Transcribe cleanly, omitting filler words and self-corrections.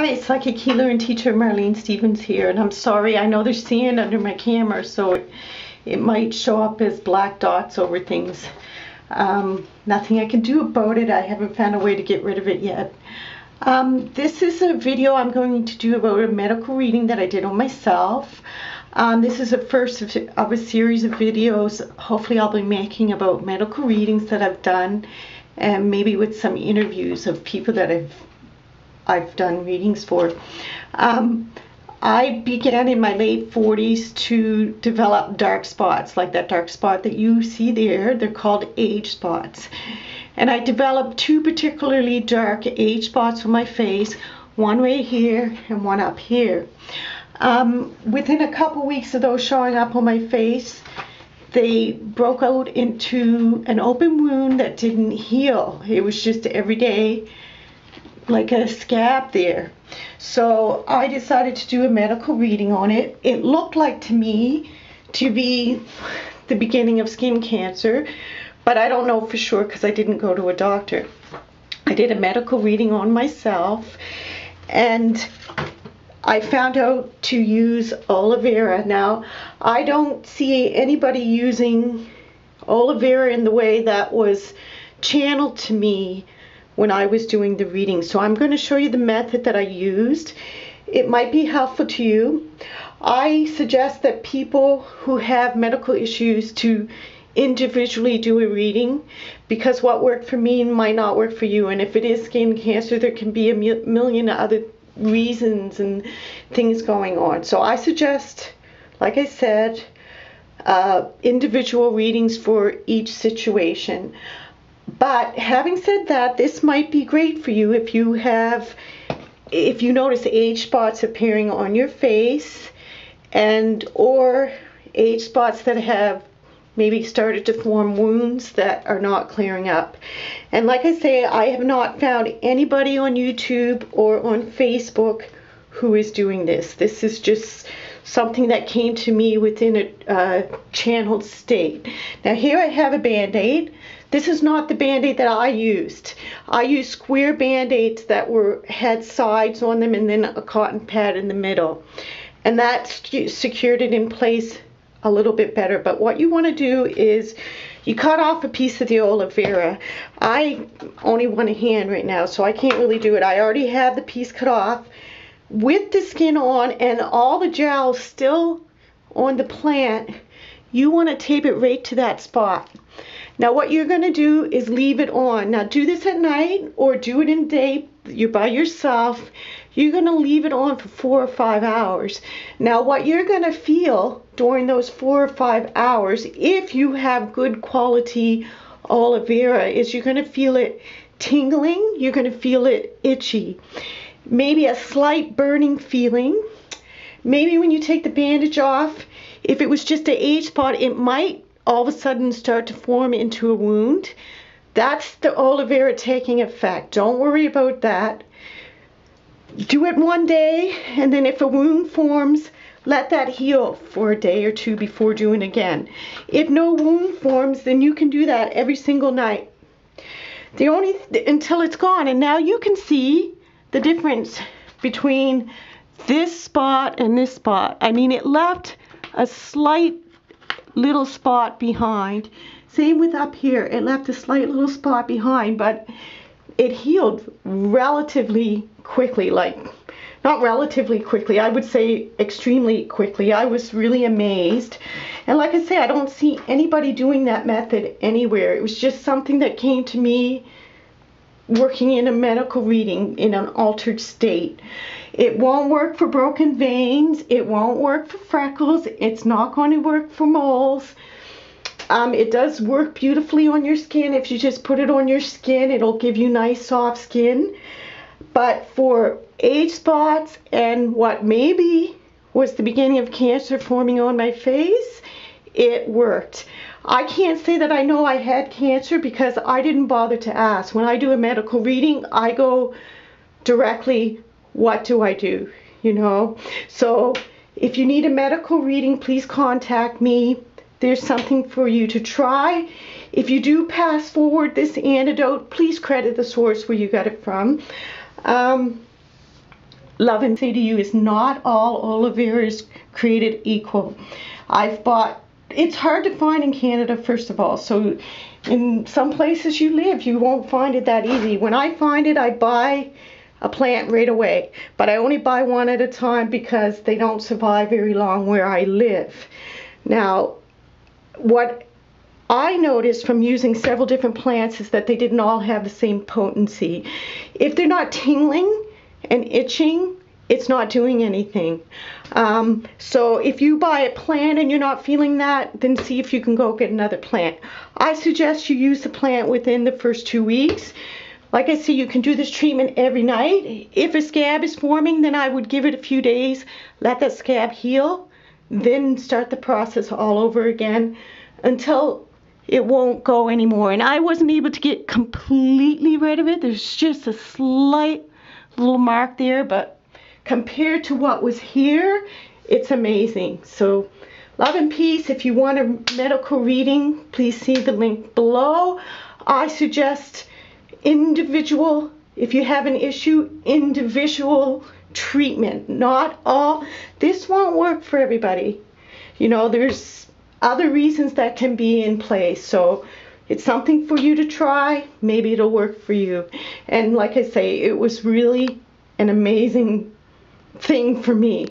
Hi, psychic healer and teacher Marlene Stevens here, and I'm sorry, I know there's sand under my camera, so it might show up as black dots over things. Nothing I can do about it. I haven't found a way to get rid of it yet. This is a video I'm going to do about a medical reading that I did on myself. This is the first of a series of videos. Hopefully I'll be making about medical readings that I've done, and maybe with some interviews of people that I've done readings for. I began in my late 40s to develop dark spots, like that dark spot that you see there. They're called age spots. And I developed two particularly dark age spots on my face, one right here and one up here. Within a couple weeks of those showing up on my face, they broke out into an open wound that didn't heal. It was just every day like a scab there. So I decided to do a medical reading on it. It looked like to me to be the beginning of skin cancer, but I don't know for sure because I didn't go to a doctor. I did a medical reading on myself, and I found out to use Aloe Vera. Now, I don't see anybody using Aloe Vera in the way that was channeled to me when I was doing the reading. So I'm going to show you the method that I used. It might be helpful to you. I suggest that people who have medical issues to individually do a reading, because what worked for me might not work for you. And if it is skin cancer, there can be a million other reasons and things going on. So I suggest, like I said, individual readings for each situation. But having said that, this might be great for you if you notice age spots appearing on your face, or age spots that have maybe started to form wounds that are not clearing up. And like I say, I have not found anybody on YouTube or on Facebook who is doing this. This is just something that came to me within a channeled state. Now here I have a Band-Aid. This is not the Band-Aid that I used. I used square Band-Aids that had sides on them and then a cotton pad in the middle. And that secured it in place a little bit better. But what you want to do is you cut off a piece of the Aloe Vera. I only want a hand right now, so I can't really do it. I already have the piece cut off with the skin on and all the gel still on the plant. You want to tape it right to that spot. Now what you're going to do is leave it on. Now do this at night or do it in the day. You're by yourself. You're going to leave it on for 4 or 5 hours. Now what you're going to feel during those 4 or 5 hours, if you have good quality Aloe Vera, is you're going to feel it tingling. You're going to feel it itchy. Maybe a slight burning feeling. Maybe when you take the bandage off, if it was just an age spot, it might all of a sudden start to form into a wound. That's the Aloe Vera taking effect. Don't worry about that. Do it one day, and then if a wound forms, let that heal for a day or two before doing it again. If no wound forms, then you can do that every single night. Until it's gone. And now you can see the difference between this spot and this spot. I mean, it left a slight little spot behind. Same with up here. It left a slight little spot behind, but it healed relatively quickly. Like, not relatively quickly, I would say extremely quickly. I was really amazed. And like I say, I don't see anybody doing that method anywhere. It was just something that came to me working in a medical reading in an altered state. It won't work for broken veins. It won't work for freckles. It's not going to work for moles. It does work beautifully on your skin. If you just put it on your skin, it'll give you nice soft skin. But for age spots and what maybe was the beginning of cancer forming on my face, it worked. I can't say that I know I had cancer because I didn't bother to ask. When I do a medical reading, I go directly, what do I do? You know? So if you need a medical reading, please contact me. There's something for you to try. If you do pass forward this antidote, please credit the source where you got it from. love and say to you is not all aloe vera is created equal. It's hard to find in Canada, first of all, so in some places you live, you won't find it that easy. When I find it, I buy a plant right away, but I only buy one at a time because they don't survive very long where I live. Now, what I noticed from using several different plants is that they didn't all have the same potency. If they're not tingling and itching, it's not doing anything. So if you buy a plant and you're not feeling that, then see if you can go get another plant. I suggest you use the plant within the first 2 weeks. Like I say, you can do this treatment every night. If a scab is forming, then I would give it a few days, let that scab heal, then start the process all over again until it won't go anymore. And I wasn't able to get completely rid of it. There's just a slight little mark there, but compared to what was here, it's amazing. So love and peace. If you want a medical reading, please see the link below. I suggest individual, if you have an issue, individual treatment. Not all, this won't work for everybody. You know, there's other reasons that can be in place. So it's something for you to try. Maybe it'll work for you. And like I say, it was really an amazing thing for me.